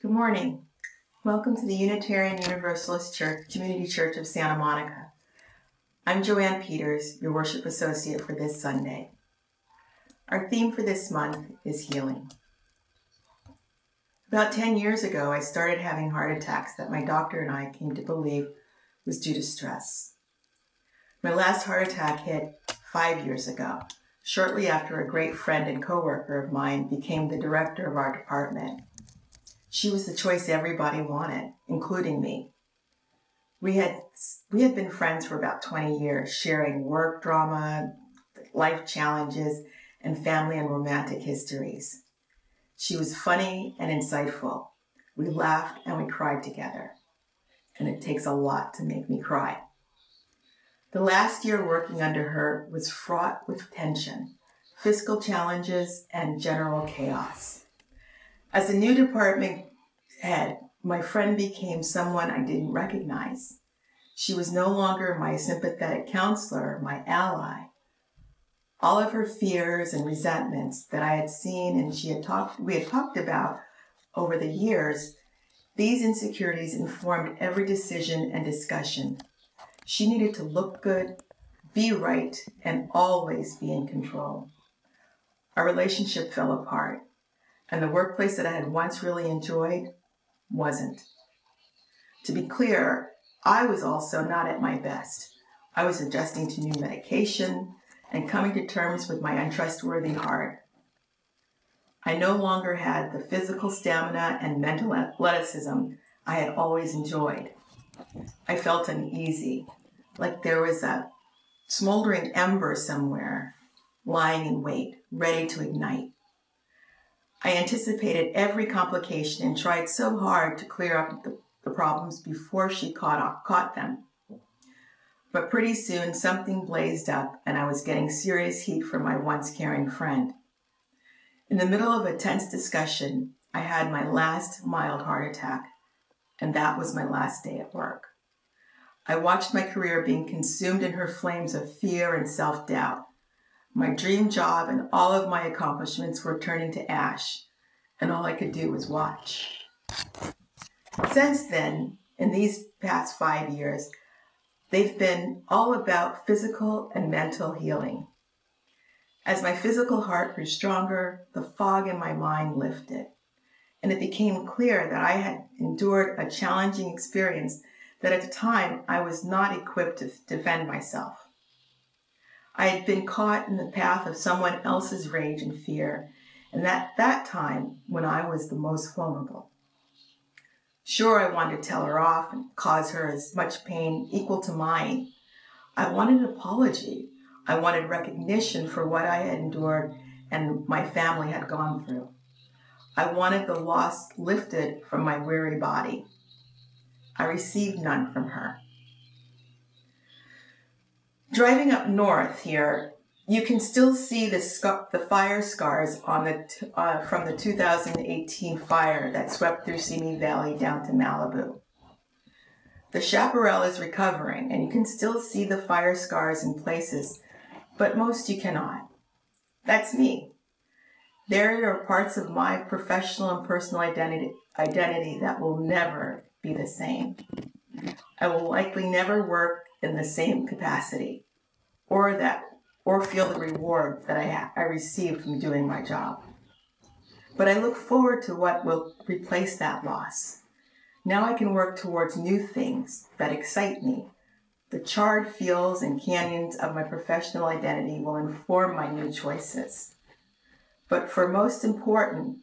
Good morning. Welcome to the Unitarian Universalist Church, Community Church of Santa Monica. I'm Joanne Peters, your worship associate for this Sunday. Our theme for this month is healing. About 10 years ago, I started having heart attacks that my doctor and I came to believe was due to stress. My last heart attack hit 5 years ago, shortly after a great friend and coworker of mine became the director of our department. She was the choice everybody wanted, including me. We had been friends for about 20 years, sharing work drama, life challenges, and family and romantic histories. She was funny and insightful. We laughed and we cried together. And it takes a lot to make me cry. The last year working under her was fraught with tension, fiscal challenges, and general chaos. As a new department head, my friend became someone I didn't recognize. She was no longer my sympathetic counselor, my ally. All of her fears and resentments that I had seen and we had talked about over the years, these insecurities informed every decision and discussion. She needed to look good, be right, and always be in control. Our relationship fell apart, and the workplace that I had once really enjoyed wasn't. To be clear, I was also not at my best. I was adjusting to new medication and coming to terms with my untrustworthy heart. I no longer had the physical stamina and mental athleticism I had always enjoyed. I felt uneasy, like there was a smoldering ember somewhere, lying in wait, ready to ignite. I anticipated every complication and tried so hard to clear up the problems before she caught them. But pretty soon something blazed up and I was getting serious heat from my once caring friend. In the middle of a tense discussion, I had my last mild heart attack, and that was my last day at work. I watched my career being consumed in her flames of fear and self-doubt. My dream job and all of my accomplishments were turning to ash, and all I could do was watch. Since then, in these past 5 years, they've been all about physical and mental healing. As my physical heart grew stronger, the fog in my mind lifted, and it became clear that I had endured a challenging experience that at the time I was not equipped to defend myself. I had been caught in the path of someone else's rage and fear, and at that time when I was the most vulnerable. Sure, I wanted to tell her off and cause her as much pain equal to mine. I wanted an apology. I wanted recognition for what I had endured and my family had gone through. I wanted the loss lifted from my weary body. I received none from her. Driving up north here, you can still see the fire scars on from the 2018 fire that swept through Simi Valley down to Malibu. The chaparral is recovering, and you can still see the fire scars in places, but most you cannot. That's me. There are parts of my professional and personal identity that will never be the same. I will likely never work in the same capacity or feel the reward that I received from doing my job. But I look forward to what will replace that loss. Now I can work towards new things that excite me. The charred fields and canyons of my professional identity will inform my new choices. But for most important,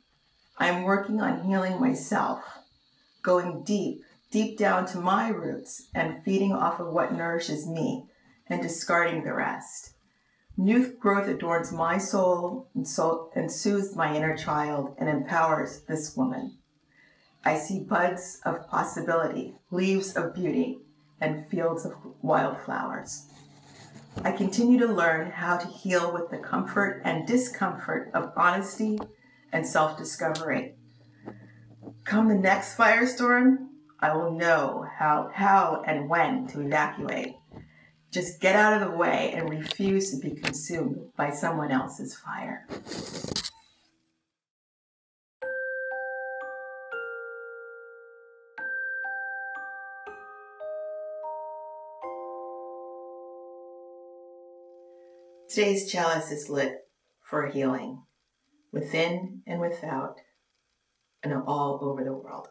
I'm working on healing myself, going deep down to my roots and feeding off of what nourishes me and discarding the rest. New growth adorns my soul and soothes my inner child and empowers this woman. I see buds of possibility, leaves of beauty, and fields of wildflowers. I continue to learn how to heal with the comfort and discomfort of honesty and self-discovery. Come the next firestorm, I will know how and when to evacuate. Just get out of the way and refuse to be consumed by someone else's fire. Today's chalice is lit for healing, within and without, and all over the world.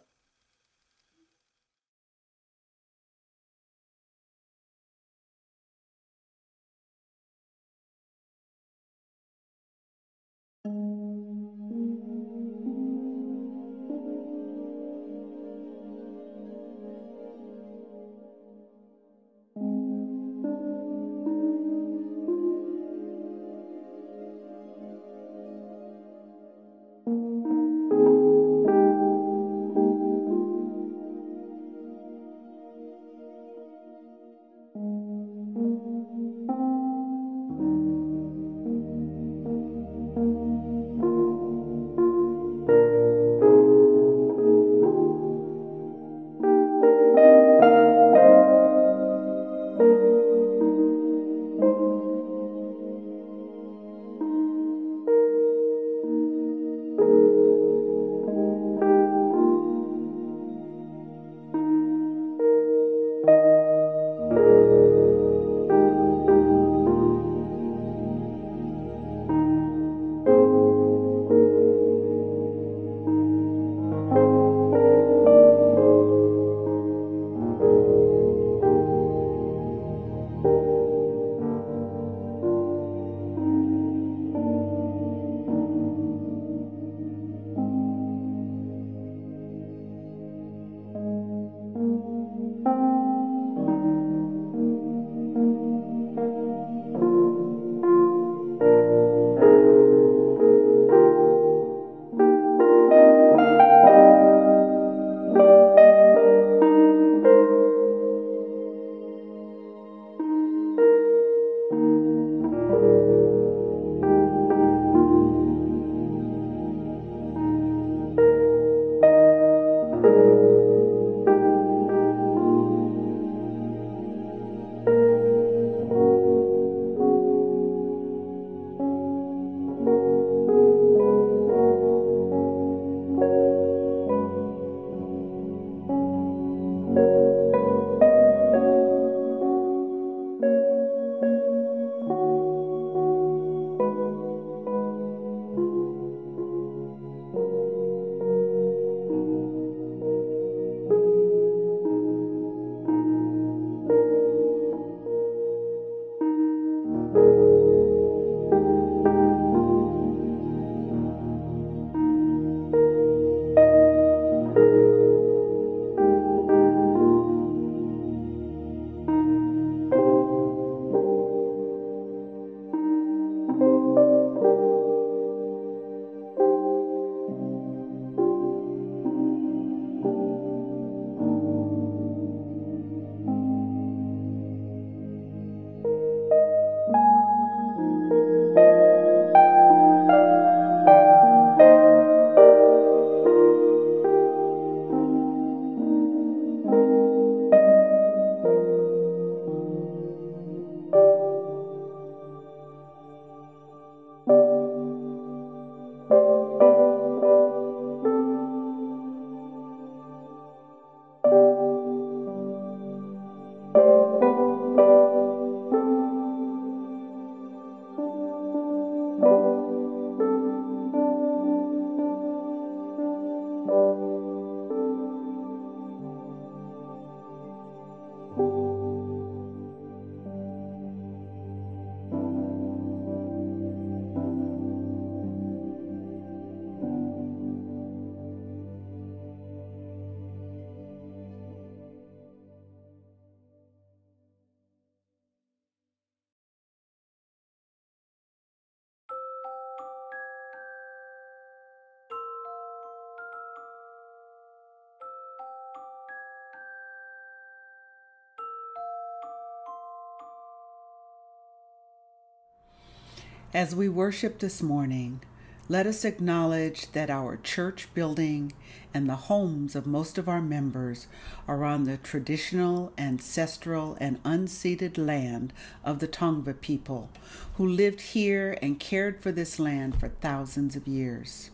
As we worship this morning, let us acknowledge that our church building and the homes of most of our members are on the traditional, ancestral, and unceded land of the Tongva people, who lived here and cared for this land for thousands of years.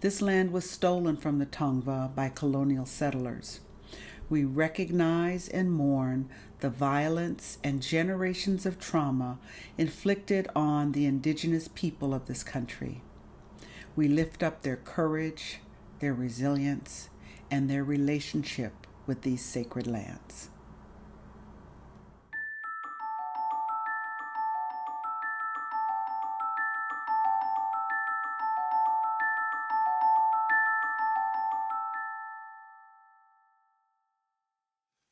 This land was stolen from the Tongva by colonial settlers. We recognize and mourn the violence and generations of trauma inflicted on the indigenous people of this country. We lift up their courage, their resilience, and their relationship with these sacred lands.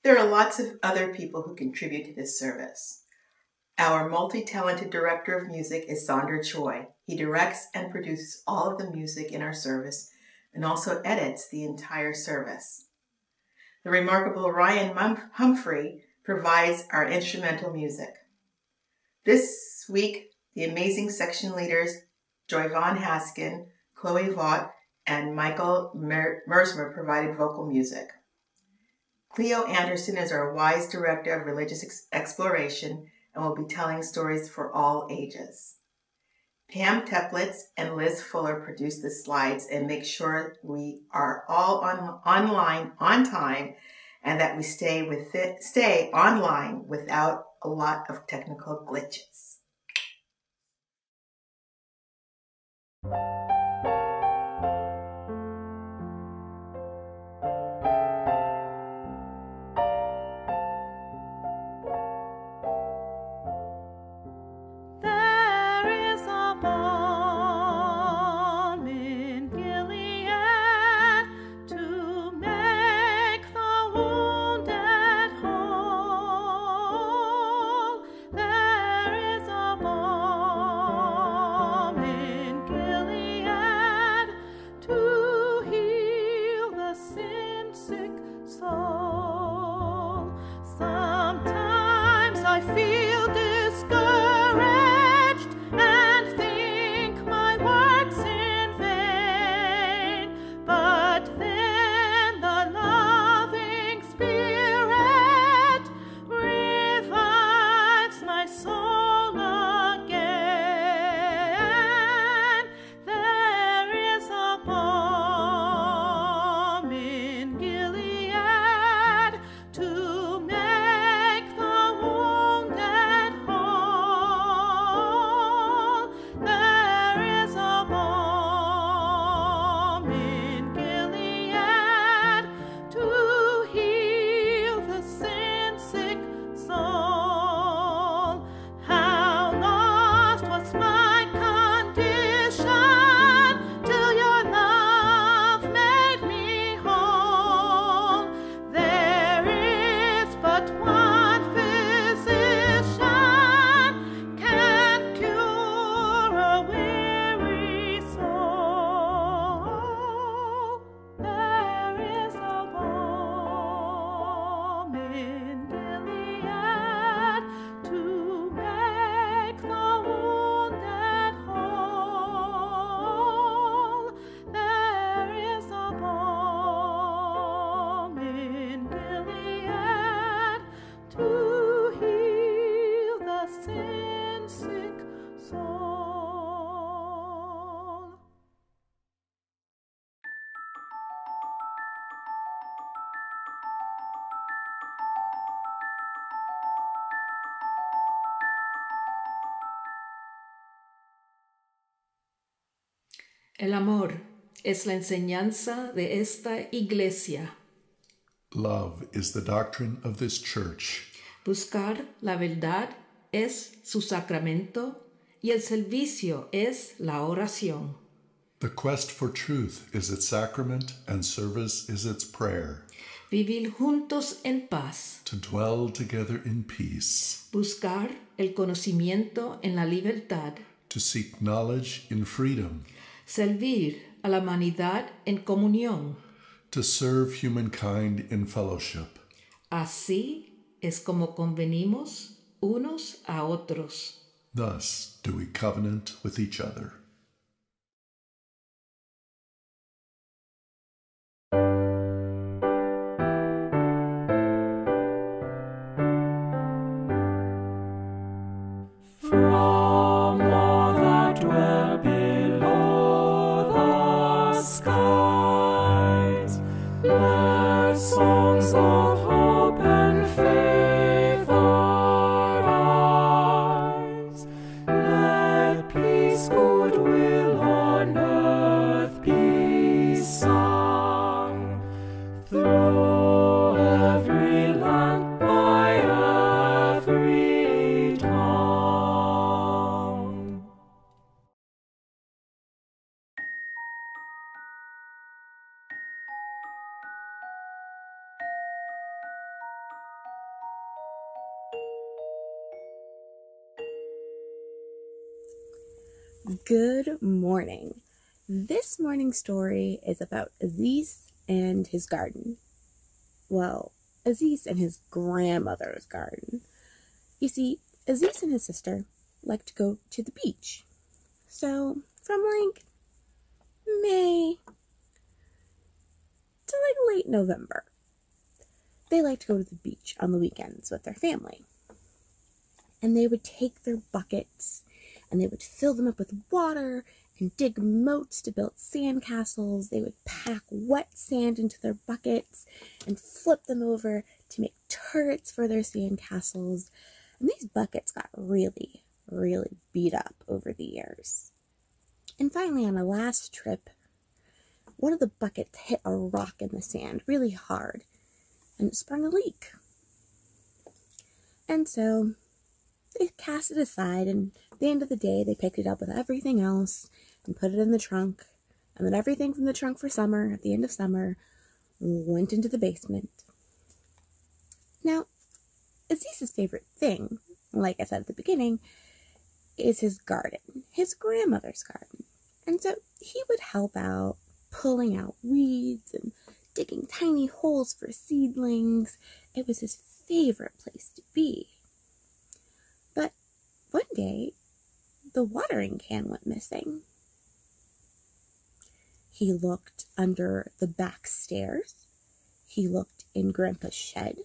There are lots of other people who contribute to this service. Our multi-talented director of music is Sandra Choi. He directs and produces all of the music in our service and also edits the entire service. The remarkable Ryan Humphrey provides our instrumental music. This week, the amazing section leaders Joyvon Haskin, Chloe Vaught, and Michael Mersmer provided vocal music. Cleo Anderson is our wise director of religious exploration and will be telling stories for all ages. Pam Teplitz and Liz Fuller produce the slides and make sure we are all online on time and that we stay online without a lot of technical glitches. El amor es la enseñanza de esta iglesia. Love is the doctrine of this church. Buscar la verdad es su sacramento y el servicio es la oración. The quest for truth is its sacrament and service is its prayer. Vivir juntos en paz. To dwell together in peace. Buscar el conocimiento en la libertad. To seek knowledge in freedom. Servir a la humanidad en comunión. To serve humankind in fellowship. Así es como convenimos unos a otros. Thus do we covenant with each other. From all that dwell below the skies, let songs of hope and faith Good morning. This morning's story is about Aziz and his garden. Well, Aziz and his grandmother's garden. You see, Aziz and his sister like to go to the beach. So, from May to late November, they like to go to the beach on the weekends with their family. And they would take their buckets and they would fill them up with water and dig moats to build sand castles. They would pack wet sand into their buckets and flip them over to make turrets for their sand castles. And these buckets got really, really beat up over the years. And finally, on a last trip, one of the buckets hit a rock in the sand really hard, and it sprung a leak. And so they cast it aside, and at the end of the day, they picked it up with everything else and put it in the trunk. And then everything from the trunk for summer, at the end of summer, went into the basement. Now, Aziz's favorite thing, like I said at the beginning, is his garden, his grandmother's garden. And so he would help out pulling out weeds and digging tiny holes for seedlings. It was his favorite place to be. But one day, the watering can went missing. He looked under the back stairs. He looked in Grandpa's shed.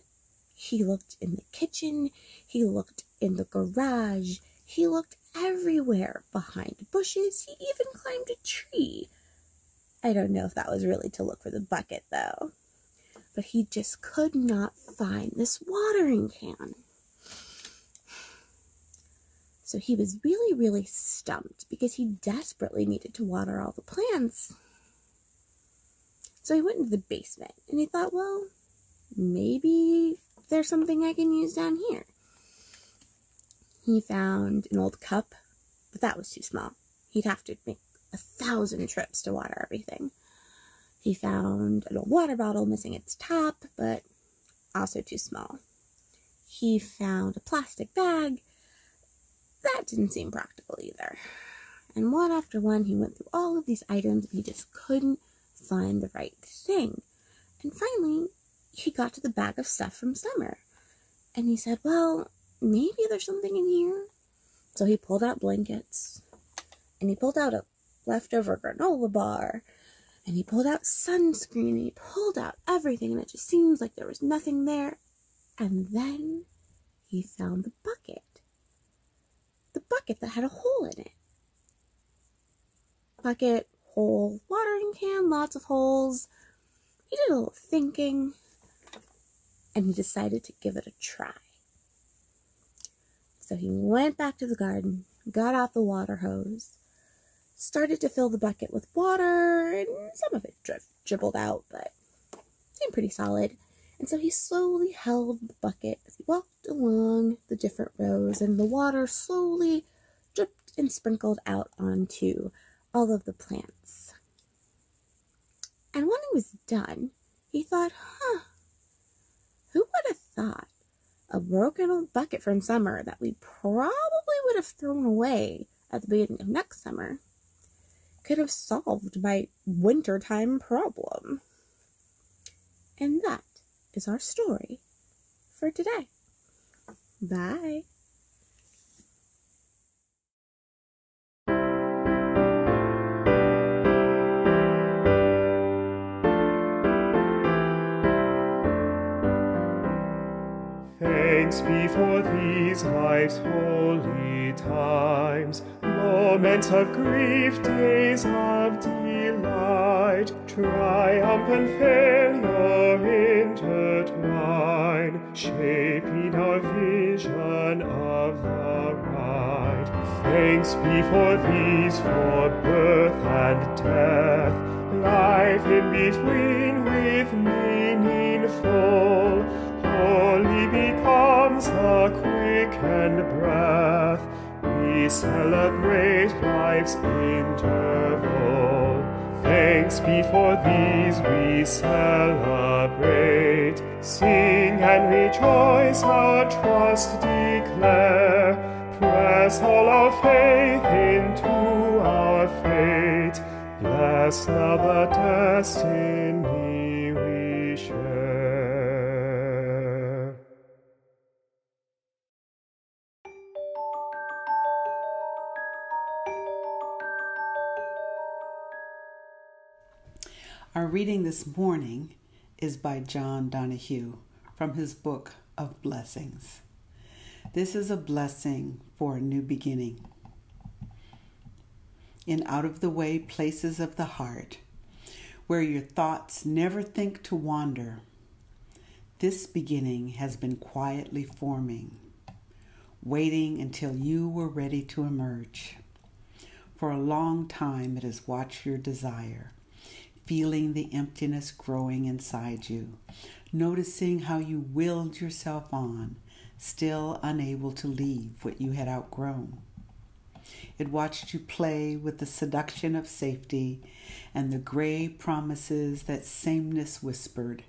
He looked in the kitchen. He looked in the garage. He looked everywhere, behind bushes. He even climbed a tree. I don't know if that was really to look for the bucket, though. But he just could not find this watering can. So he was really, really stumped because he desperately needed to water all the plants. So he went into the basement and he thought, well, maybe there's something I can use down here. He found an old cup, but that was too small. He'd have to make 1,000 trips to water everything. He found an old water bottle missing its top, but also too small. He found a plastic bag. That didn't seem practical either. And one after one, he went through all of these items and he just couldn't find the right thing. And finally, he got to the bag of stuff from summer. And he said, well, maybe there's something in here. So he pulled out blankets. And he pulled out a leftover granola bar. And he pulled out sunscreen. And he pulled out everything. And it just seems like there was nothing there. And then he found the bucket. The bucket that had a hole in it. Bucket, hole, watering can, lots of holes. He did a little thinking, and he decided to give it a try. So he went back to the garden, got out the water hose, started to fill the bucket with water, and some of it dribbled out, but seemed pretty solid. And so he slowly held the bucket as he walked along the different rows, and the water slowly dripped and sprinkled out onto all of the plants. And when he was done, he thought, who would have thought a broken old bucket from summer that we probably would have thrown away at the beginning of next summer could have solved my wintertime problem? And that is our story for today. Bye. Thanks be for these life's holy times, moments of grief, days of delight, triumph and failure intertwine, shaping our vision of the right. Thanks be for these, for birth and death, life in between with meaningful. Holy becomes the quickened breath. We celebrate life's interval. Thanks be for these we celebrate. Sing and rejoice, our trust declare. Press all our faith into fate. Bless now the destiny we share. Our reading this morning is by John Donahue from his book of blessings. This is a blessing for a new beginning. In out-of-the-way places of the heart, where your thoughts never think to wander, this beginning has been quietly forming, waiting until you were ready to emerge. For a long time it has watched your desire, feeling the emptiness growing inside you, noticing how you willed yourself on, still unable to leave what you had outgrown. It watched you play with the seduction of safety and the gray promises that sameness whispered,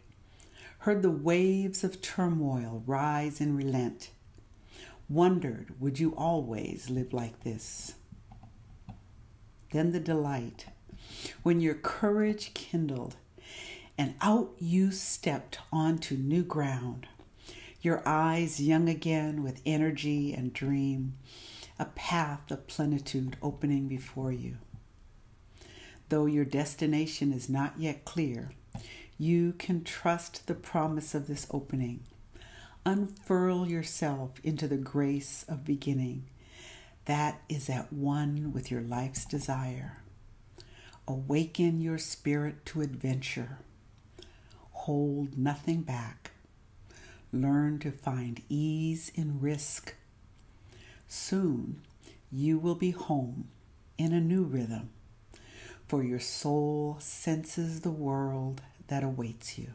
heard the waves of turmoil rise and relent, wondered, would you always live like this? Then the delight, when your courage kindled and out you stepped onto new ground, your eyes young again with energy and dream, a path of plenitude opening before you. Though your destination is not yet clear, you can trust the promise of this opening. Unfurl yourself into the grace of beginning that is at one with your life's desire. Awaken your spirit to adventure. Hold nothing back. Learn to find ease in risk. Soon you will be home in a new rhythm, for your soul senses the world that awaits you.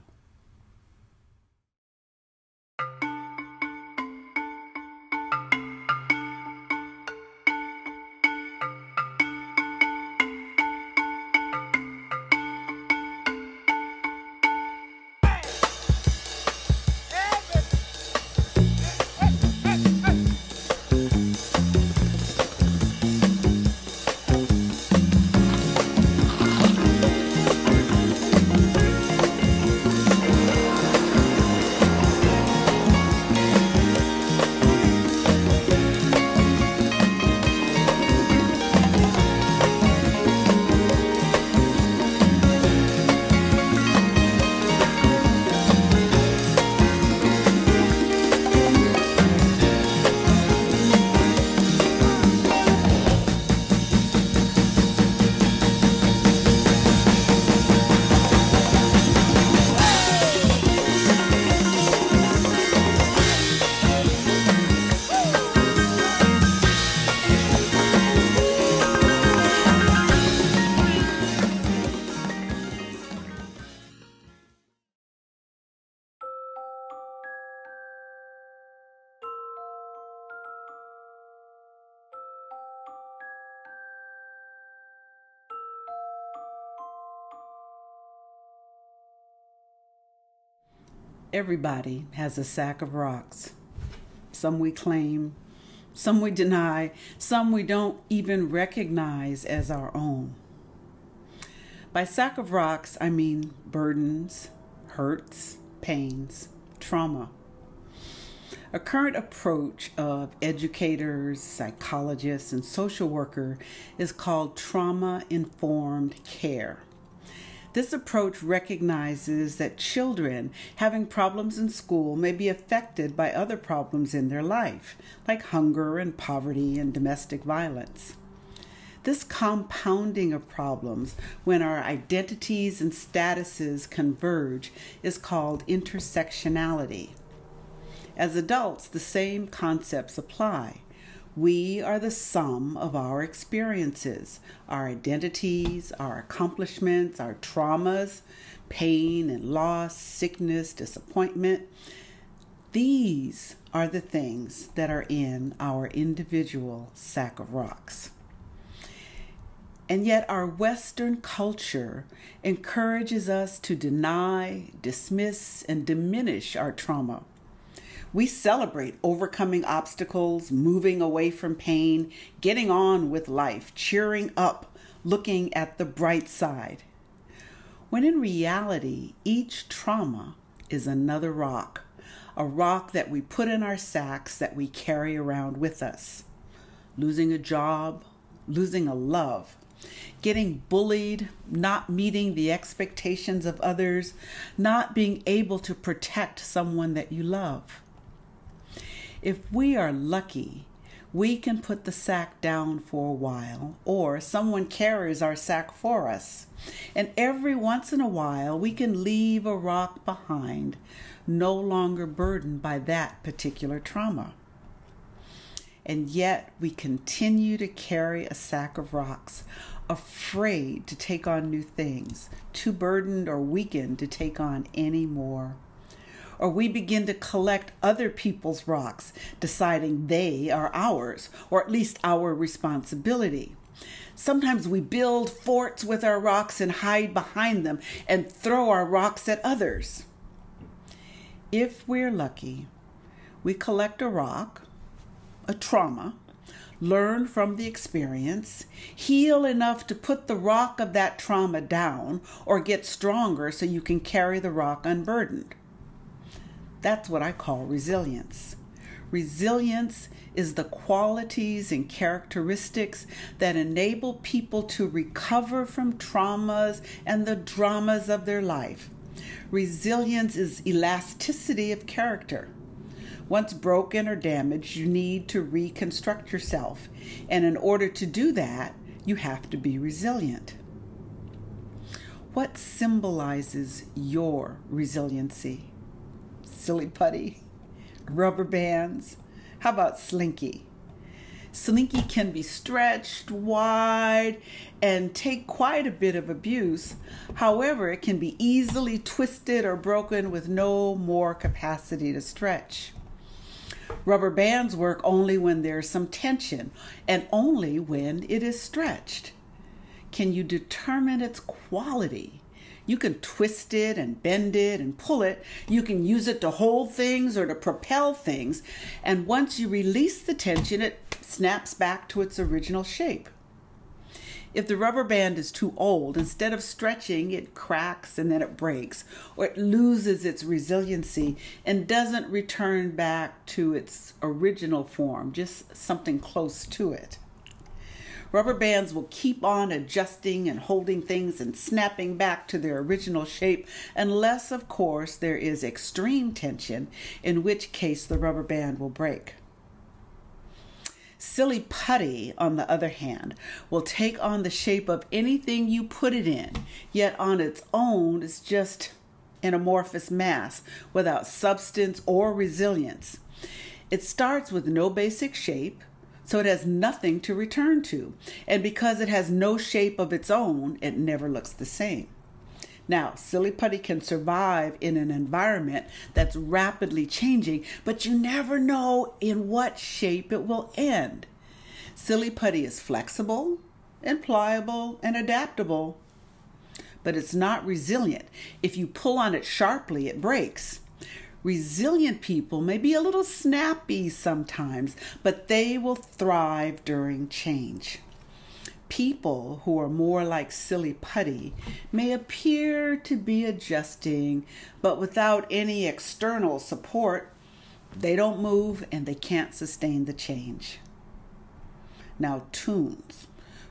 Everybody has a sack of rocks. Some we claim, some we deny, some we don't even recognize as our own. By sack of rocks, I mean burdens, hurts, pains, trauma. A current approach of educators, psychologists, and social workers is called trauma-informed care. This approach recognizes that children having problems in school may be affected by other problems in their life, like hunger and poverty and domestic violence. This compounding of problems when our identities and statuses converge is called intersectionality. As adults, the same concepts apply. We are the sum of our experiences, our identities, our accomplishments, our traumas, pain and loss, sickness, disappointment. These are the things that are in our individual sack of rocks. And yet our Western culture encourages us to deny, dismiss, and diminish our trauma. We celebrate overcoming obstacles, moving away from pain, getting on with life, cheering up, looking at the bright side. When in reality, each trauma is another rock, a rock that we put in our sacks that we carry around with us. Losing a job, losing a love, getting bullied, not meeting the expectations of others, not being able to protect someone that you love. If we are lucky, we can put the sack down for a while, or someone carries our sack for us. And every once in a while, we can leave a rock behind, no longer burdened by that particular trauma. And yet we continue to carry a sack of rocks, afraid to take on new things, too burdened or weakened to take on any more. Or we begin to collect other people's rocks, deciding they are ours, or at least our responsibility. Sometimes we build forts with our rocks and hide behind them and throw our rocks at others. If we're lucky, we collect a rock, a trauma, learn from the experience, heal enough to put the rock of that trauma down, or get stronger so you can carry the rock unburdened. That's what I call resilience. Resilience is the qualities and characteristics that enable people to recover from traumas and the dramas of their life. Resilience is elasticity of character. Once broken or damaged, you need to reconstruct yourself. And in order to do that, you have to be resilient. What symbolizes your resiliency? Silly putty? Rubber bands? How about Slinky? Slinky can be stretched wide and take quite a bit of abuse. However, it can be easily twisted or broken with no more capacity to stretch. Rubber bands work only when there's some tension and only when it is stretched. Can you determine its quality? You can twist it and bend it and pull it. You can use it to hold things or to propel things. And once you release the tension, it snaps back to its original shape. If the rubber band is too old, instead of stretching, it cracks and then it breaks, or it loses its resiliency and doesn't return back to its original form, just something close to it. Rubber bands will keep on adjusting and holding things and snapping back to their original shape, unless, of course, there is extreme tension, in which case the rubber band will break. Silly putty, on the other hand, will take on the shape of anything you put it in, yet on its own is just an amorphous mass without substance or resilience. It starts with no basic shape, so it has nothing to return to. And because it has no shape of its own, it never looks the same. Now, silly putty can survive in an environment that's rapidly changing, but you never know in what shape it will end. Silly putty is flexible and pliable and adaptable, but it's not resilient. If you pull on it sharply, it breaks. Resilient people may be a little snappy sometimes, but they will thrive during change. People who are more like silly putty may appear to be adjusting, but without any external support, they don't move and they can't sustain the change. Now, toons.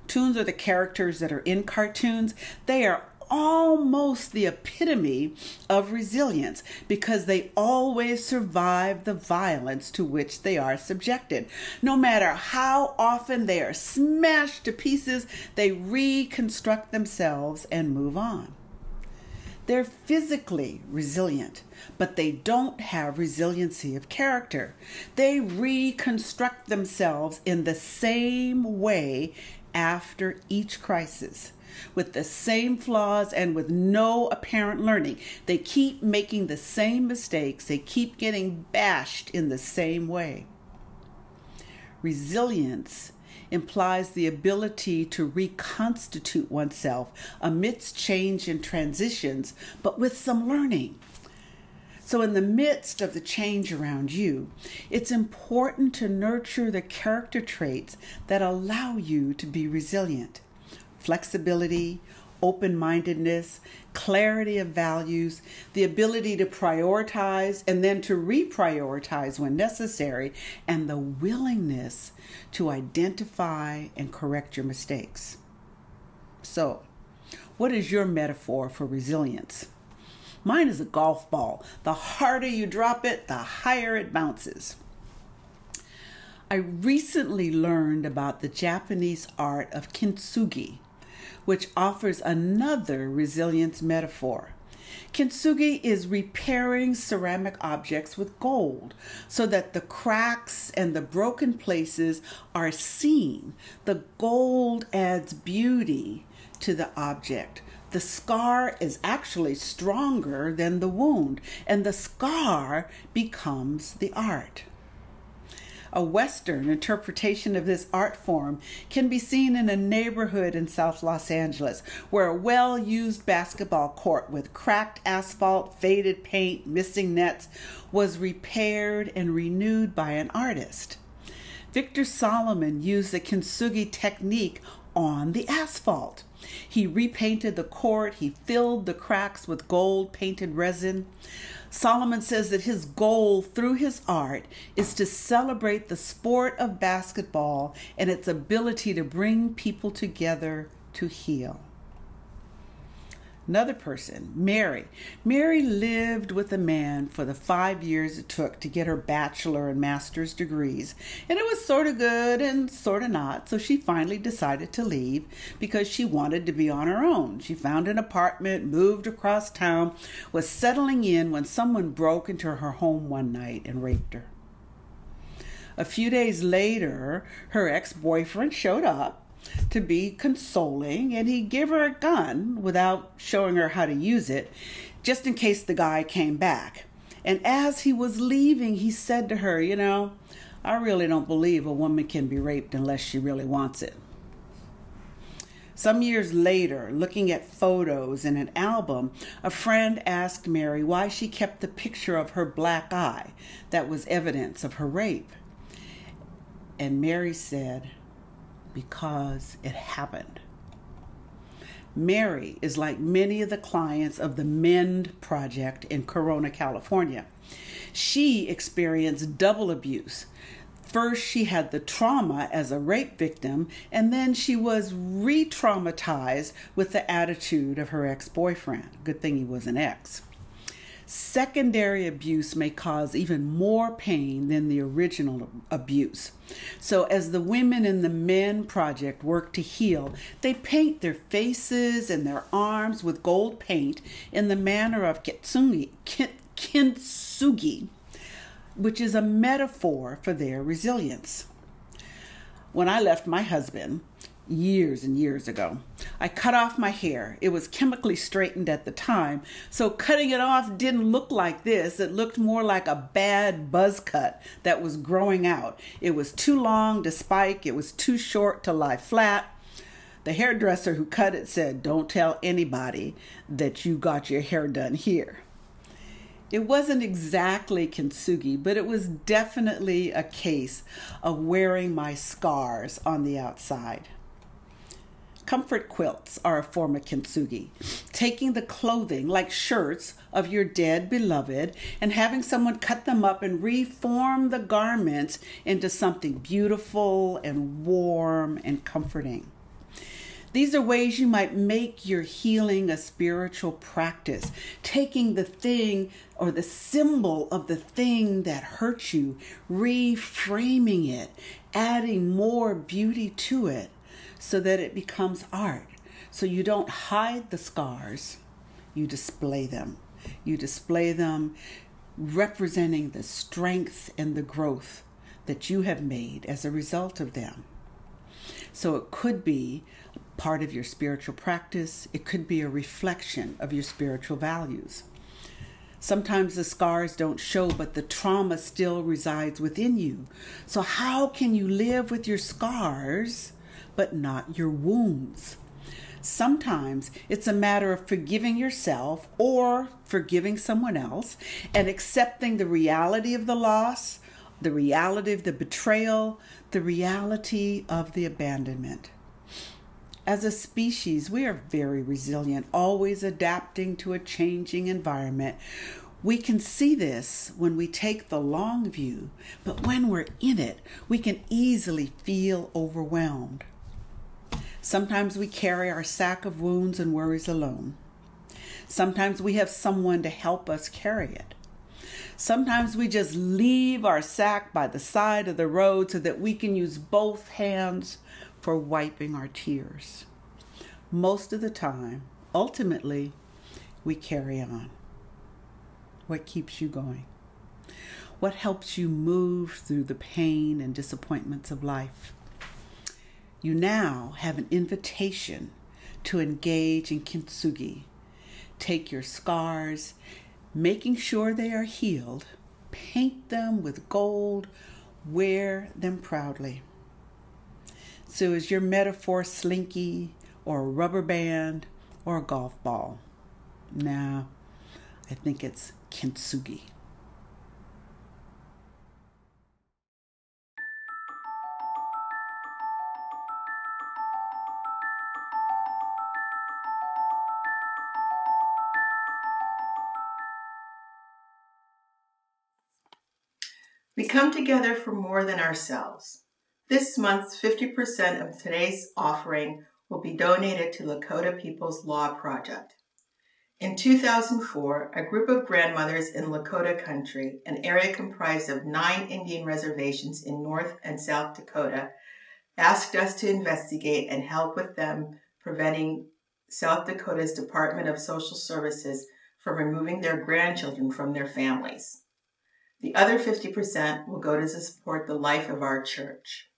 Toons are the characters that are in cartoons. They are almost the epitome of resilience because they always survive the violence to which they are subjected. No matter how often they are smashed to pieces, they reconstruct themselves and move on. They're physically resilient, but they don't have resiliency of character. They reconstruct themselves in the same way after each crisis, with the same flaws and with no apparent learning. They keep making the same mistakes. They keep getting bashed in the same way. Resilience implies the ability to reconstitute oneself amidst change and transitions, but with some learning. So in the midst of the change around you, it's important to nurture the character traits that allow you to be resilient. Flexibility, open-mindedness, clarity of values, the ability to prioritize and then to reprioritize when necessary, and the willingness to identify and correct your mistakes. So, what is your metaphor for resilience? Mine is a golf ball. The harder you drop it, the higher it bounces. I recently learned about the Japanese art of kintsugi, which offers another resilience metaphor. Kintsugi is repairing ceramic objects with gold so that the cracks and the broken places are seen. The gold adds beauty to the object. The scar is actually stronger than the wound, and the scar becomes the art. A Western interpretation of this art form can be seen in a neighborhood in South Los Angeles, where a well-used basketball court with cracked asphalt, faded paint, missing nets was repaired and renewed by an artist. Victor Solomon used the kintsugi technique on the asphalt. He repainted the court, he filled the cracks with gold-painted resin. Solomon says that his goal through his art is to celebrate the sport of basketball and its ability to bring people together to heal. Another person, Mary. Mary lived with a man for the 5 years it took to get her bachelor and master's degrees, and it was sort of good and sort of not, so she finally decided to leave because she wanted to be on her own. She found an apartment, moved across town, was settling in when someone broke into her home one night and raped her. A few days later, her ex-boyfriend showed up to be consoling, and he gave her a gun without showing her how to use it, just in case the guy came back. And as he was leaving, he said to her, I really don't believe a woman can be raped unless she really wants it. Some years later, looking at photos in an album, a friend asked Mary why she kept the picture of her black eye that was evidence of her rape. And Mary said, because it happened. Mary is like many of the clients of the MEND Project in Corona, California. She experienced double abuse. First, she had the trauma as a rape victim, and then she was re-traumatized with the attitude of her ex-boyfriend. Good thing he was an ex. Secondary abuse may cause even more pain than the original abuse. So as the women in the MEND Project work to heal, they paint their faces and their arms with gold paint in the manner of kintsugi, which is a metaphor for their resilience. When I left my husband years and years ago, I cut off my hair. It was chemically straightened at the time, so cutting it off didn't look like this. It looked more like a bad buzz cut that was growing out. It was too long to spike. It was too short to lie flat. The hairdresser who cut it said, "Don't tell anybody that you got your hair done here." It wasn't exactly kintsugi, but it was definitely a case of wearing my scars on the outside. Comfort quilts are a form of kintsugi, taking the clothing, like shirts, of your dead beloved and having someone cut them up and reform the garments into something beautiful and warm and comforting. These are ways you might make your healing a spiritual practice, taking the thing or the symbol of the thing that hurt you, reframing it, adding more beauty to it, so that it becomes art. So you don't hide the scars, you display them. You display them representing the strength and the growth that you have made as a result of them. So it could be part of your spiritual practice. It could be a reflection of your spiritual values. Sometimes the scars don't show, but the trauma still resides within you. So how can you live with your scars but not your wounds? Sometimes it's a matter of forgiving yourself or forgiving someone else and accepting the reality of the loss, the reality of the betrayal, the reality of the abandonment. As a species, we are very resilient, always adapting to a changing environment. We can see this when we take the long view, but when we're in it, we can easily feel overwhelmed. Sometimes we carry our sack of wounds and worries alone. Sometimes we have someone to help us carry it. Sometimes we just leave our sack by the side of the road so that we can use both hands for wiping our tears. Most of the time, ultimately, we carry on. What keeps you going? What helps you move through the pain and disappointments of life? You now have an invitation to engage in kintsugi. Take your scars, making sure they are healed, paint them with gold, wear them proudly. So is your metaphor Slinky or a rubber band or a golf ball? Nah, I think it's kintsugi. We come together for more than ourselves. This month's 50% of today's offering will be donated to Lakota People's Law Project. In 2004, a group of grandmothers in Lakota country, an area comprised of 9 Indian reservations in North and South Dakota, asked us to investigate and help with them preventing South Dakota's Department of Social Services from removing their grandchildren from their families. The other 50% will go to support the life of our church.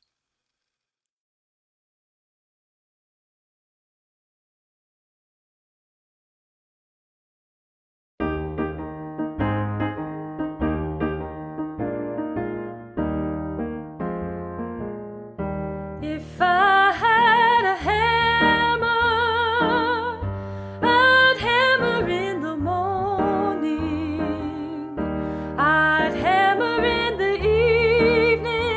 If I had a hammer, I'd hammer in the morning. I'd hammer in the evening,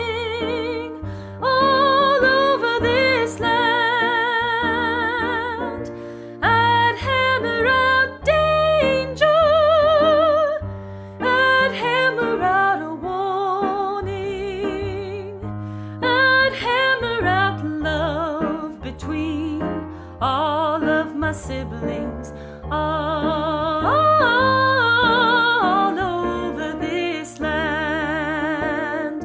all over this land. I'd hammer out danger, I'd hammer out a warning, I'd hammer out love between all of my siblings, all over this land.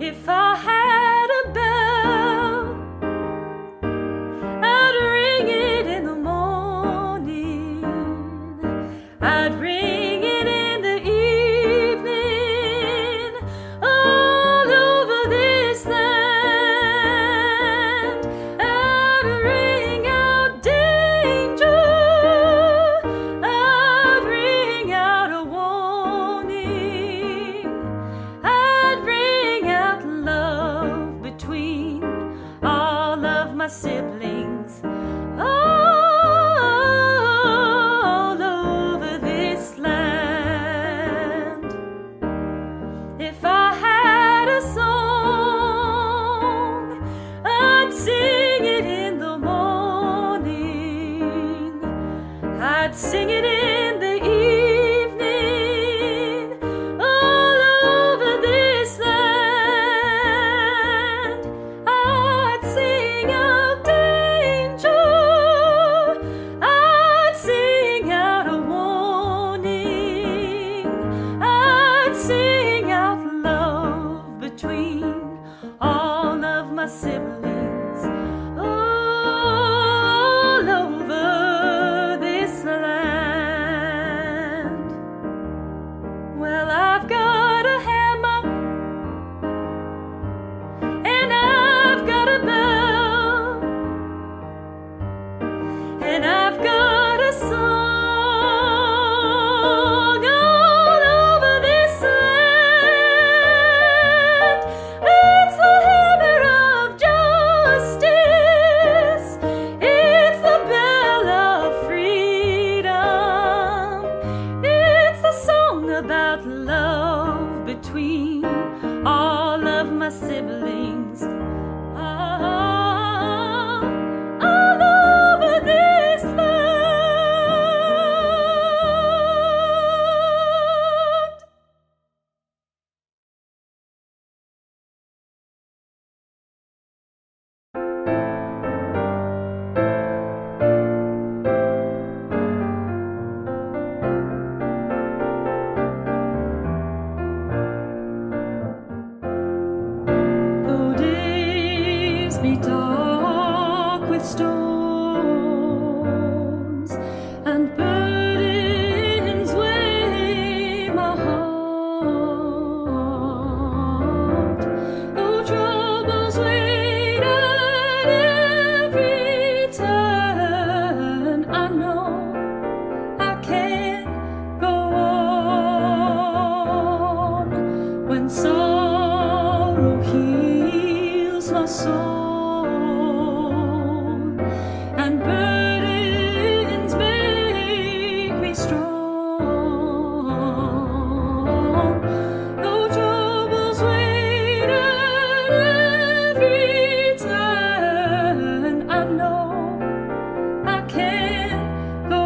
If I had a bell, I'd ring it in the morning, I'd ring it in the evening, all over this land. I'd ring out danger, I'd ring out a warning, I'd ring out love between all of my siblings, all over this land. If I had a song, I'd sing it in the morning, I'd sing it in the evening, all over this land. I'd sing out danger, I'd sing out a warning, I'd sing out love between all of my siblings, all over this land. with storms, and burdens weigh my heart. Though troubles wait at every turn, I know I can't go on. When sorrow heals my soul, and burdens make me strong. Though troubles wait at every turn, I know I can't go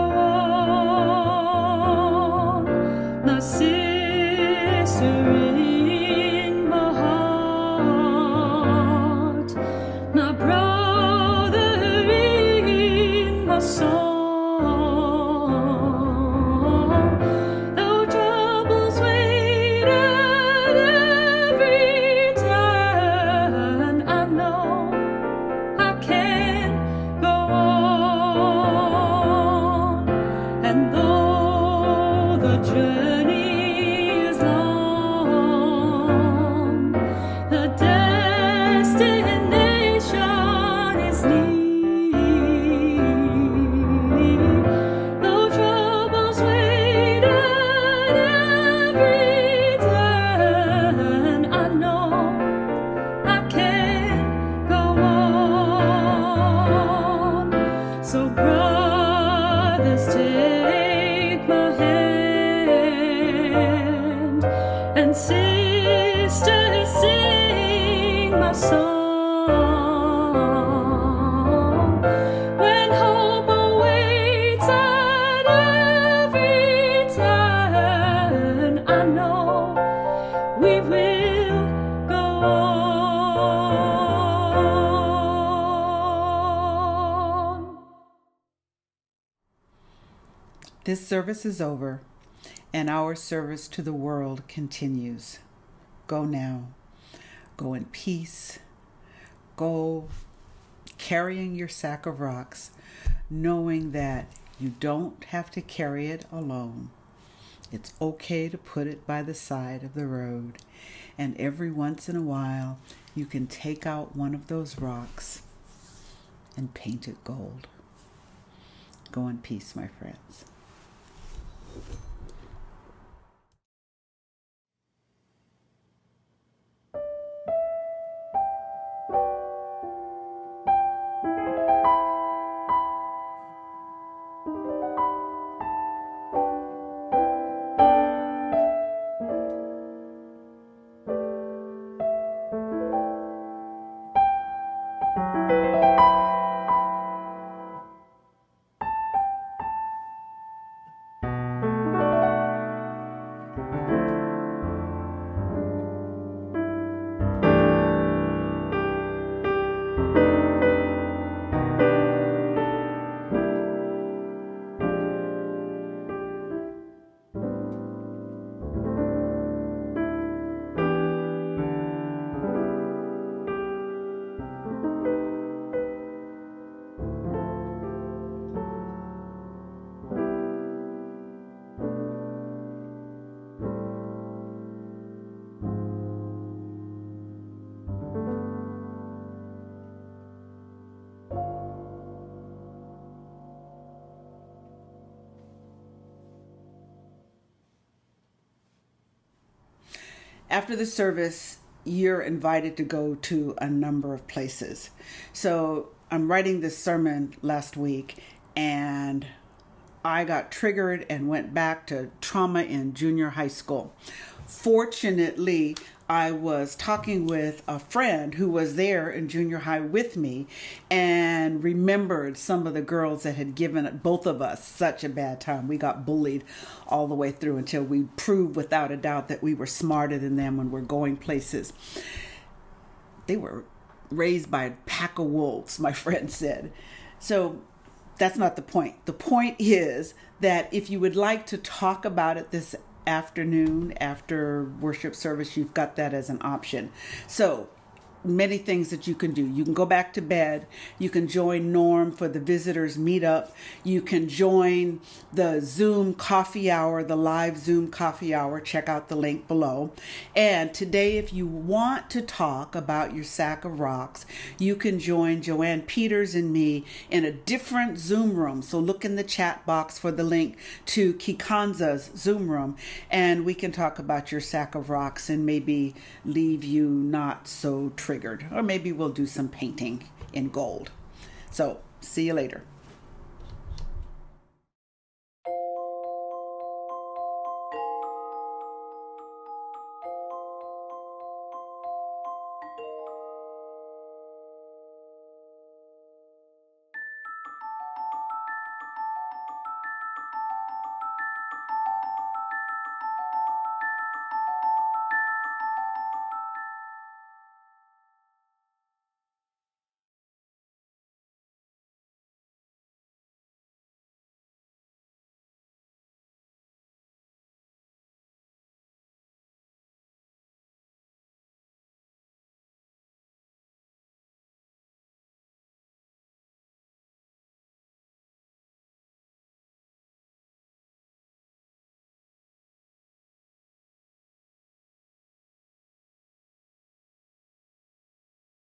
on. My sister in my heart, my brother in my song. Though troubles wait at every turn, I know I can't go on. And though the journey is long, the destination is near. Though troubles wait at every turn, I know I can't go on. So brothers, take my hand, and sisters, sing my song. When hope awaits at every turn, I know we will go on. This service is over, and our service to the world continues. Go now. Go in peace. Go carrying your sack of rocks, knowing that you don't have to carry it alone. It's okay to put it by the side of the road, and every once in a while you can take out one of those rocks and paint it gold. Go in peace, my friends. After the service, you're invited to go to a number of places. So I'm writing this sermon last week, and I got triggered and went back to trauma in junior high school. Fortunately, I was talking with a friend who was there in junior high with me and remembered some of the girls that had given both of us such a bad time. We got bullied all the way through until we proved without a doubt that we were smarter than them when we're going places. They were raised by a pack of wolves, my friend said. So that's not the point. The point is that if you would like to talk about it this afternoon after worship service, you've got that as an option. So many things that you can do. You can go back to bed. You can join Norm for the visitors meetup. You can join the Zoom coffee hour, the live Zoom coffee hour. Check out the link below. And today, if you want to talk about your sack of rocks, you can join Joanne Peters and me in a different Zoom room. So look in the chat box for the link to Kikanza's Zoom room, and we can talk about your sack of rocks and maybe leave you not so triggered. Or maybe we'll do some painting in gold. So see you later.